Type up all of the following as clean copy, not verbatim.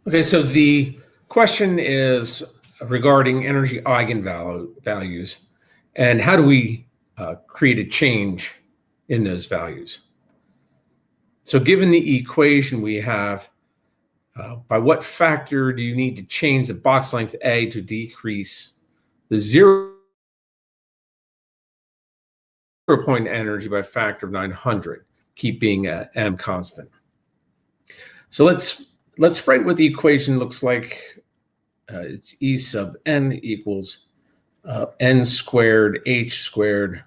Okay, so the question is regarding energy eigenvalues and how do we create a change in those values. So given the equation we have, by what factor do you need to change the box length A to decrease the 0-point energy by a factor of 900, keeping m constant? So let's write what the equation looks like. It's E sub n equals n squared h squared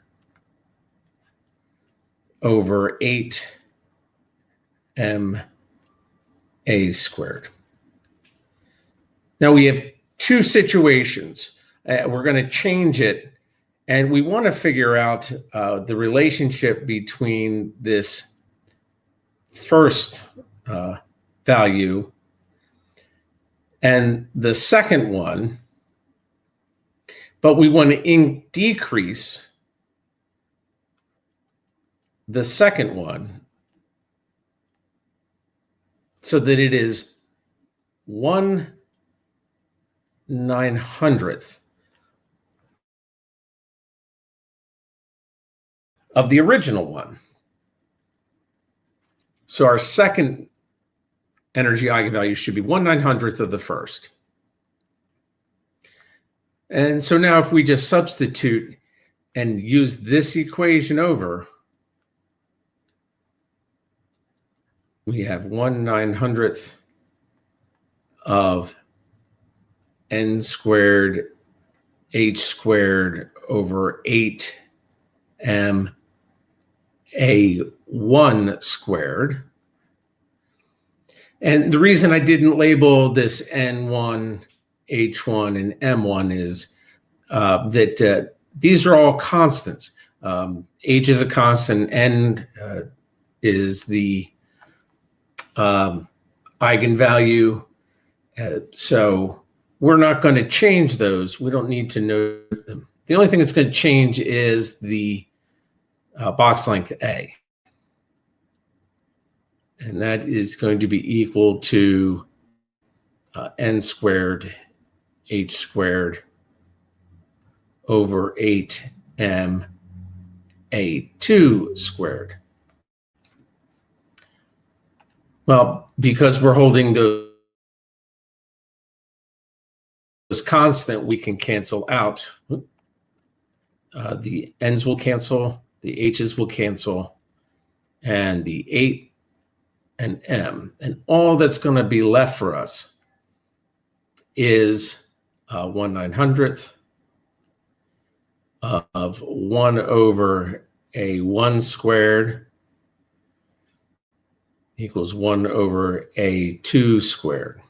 over 8m a squared. Now we have two situations. We're going to change it, and we want to figure out the relationship between this first value and the second one, but we want to decrease the second one so that it is 1/900th of the original one. So our second energy eigenvalue should be 1/900th of the first. And so now if we just substitute and use this equation over, we have 1/900th of n squared h squared over 8m a1 squared. And the reason I didn't label this n1, h1, and m1 is that these are all constants. H is a constant, n is the eigenvalue. So we're not going to change those. We don't need to note them. The only thing that's going to change is the box length A. And that is going to be equal to n squared h squared over 8m a2 squared. Well, because we're holding those constant, we can cancel out. The n's will cancel, the h's will cancel, and the 8 and m. And all that's going to be left for us is 1/900th of 1 over a1 squared equals 1 over a2 squared.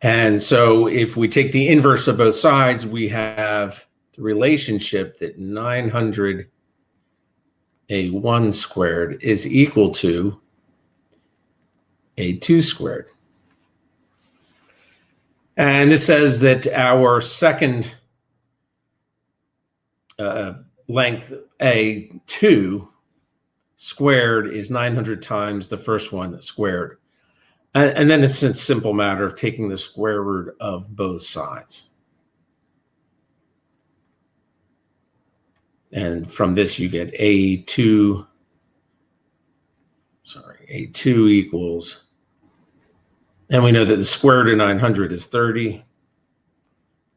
And so if we take the inverse of both sides, we have the relationship that 900 a1 squared is equal to a2 squared. And this says that our second length a2 squared is 900 times the first one squared. And then it's a simple matter of taking the square root of both sides. And from this you get a2 equals, and we know that the square root of 900 is 30,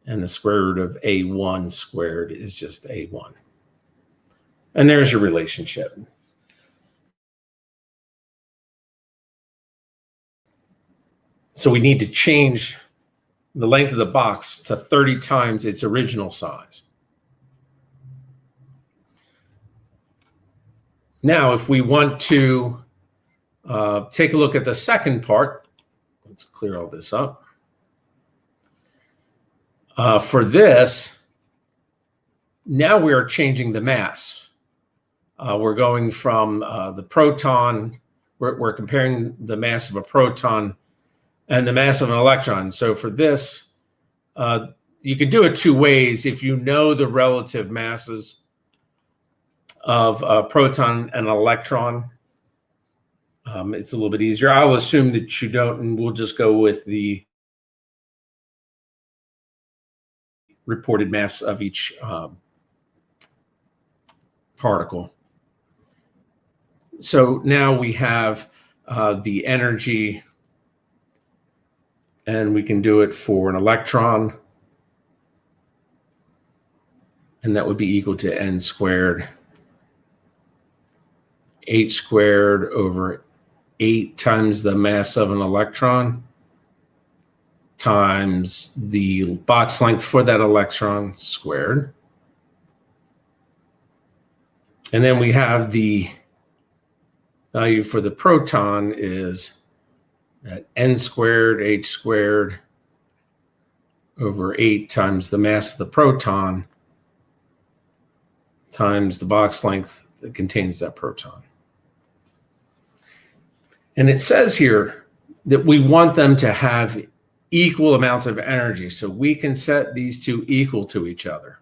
and the square root of a1 squared is just a1. And there's your relationship. So we need to change the length of the box to 30 times its original size. Now, if we want to take a look at the second part, let's clear all this up. For this, now we are changing the mass. We're going from the proton, we're comparing the mass of a proton and the mass of an electron. So for this, you can do it two ways. If you know the relative masses of a proton and an electron, it's a little bit easier. I'll assume that you don't, and we'll just go with the reported mass of each particle. So now we have the energy, and we can do it for an electron, and that would be equal to n squared h squared over 8 times the mass of an electron times the box length for that electron squared. And then we have the value for the proton is that n squared h squared over 8 times the mass of the proton times the box length that contains that proton. And it says here that we want them to have equal amounts of energy, so we can set these two equal to each other.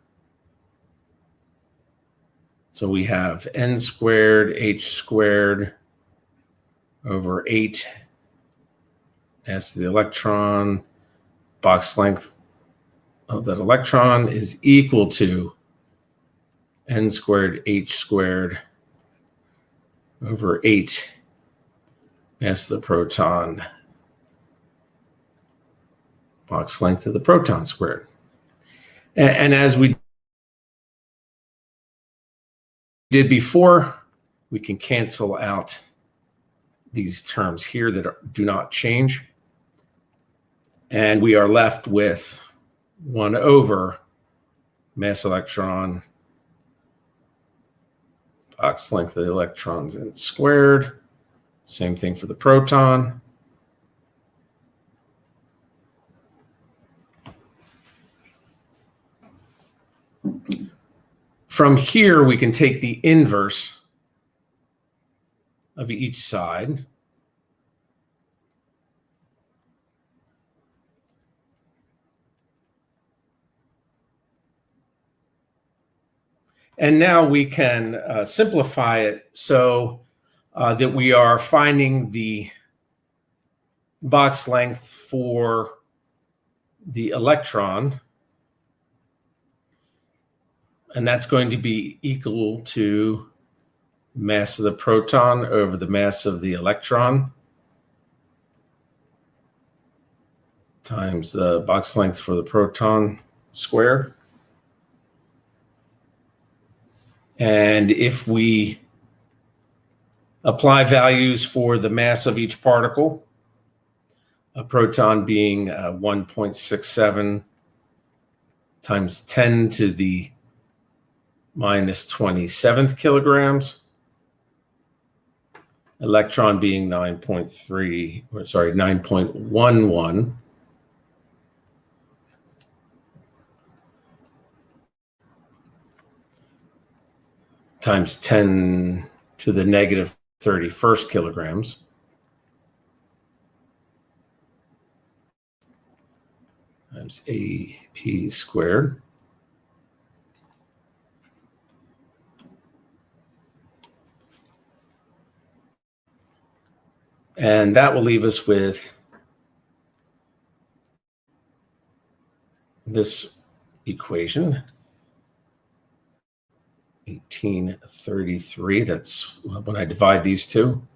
So we have n squared h squared over 8 mass of the electron, box length of that electron is equal to n squared h squared over 8 mass of the proton, box length of the proton squared. And as we did before, we can cancel out these terms here that do not change. And we are left with 1 over mass electron, box length of the electrons and squared. Same thing for the proton. From here, we can take the inverse of each side. And now we can simplify it so that we are finding the box length for the electron. And that's going to be equal to mass of the proton over the mass of the electron times the box length for the proton squared. And if we apply values for the mass of each particle, a proton being 1.67 times 10 to the minus 27th kilograms, electron being 9.11 times 10 to the negative 31st kilograms. Times AP squared. And that will leave us with this equation, 1833. That's when I divide these two.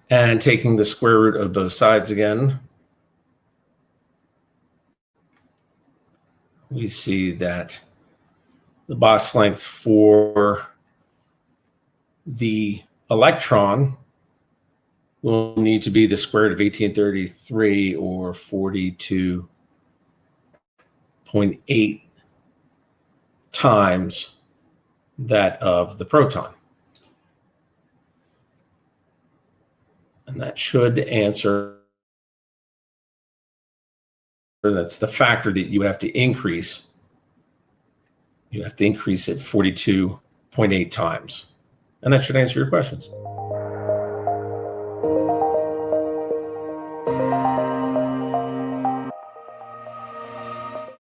And taking the square root of both sides again, we see that the box length for the electron will need to be the square root of 1833, or 42.8 times that of the proton. And that should answer, that's the factor that you have to increase. You have to increase it 42.8 times. And that should answer your questions.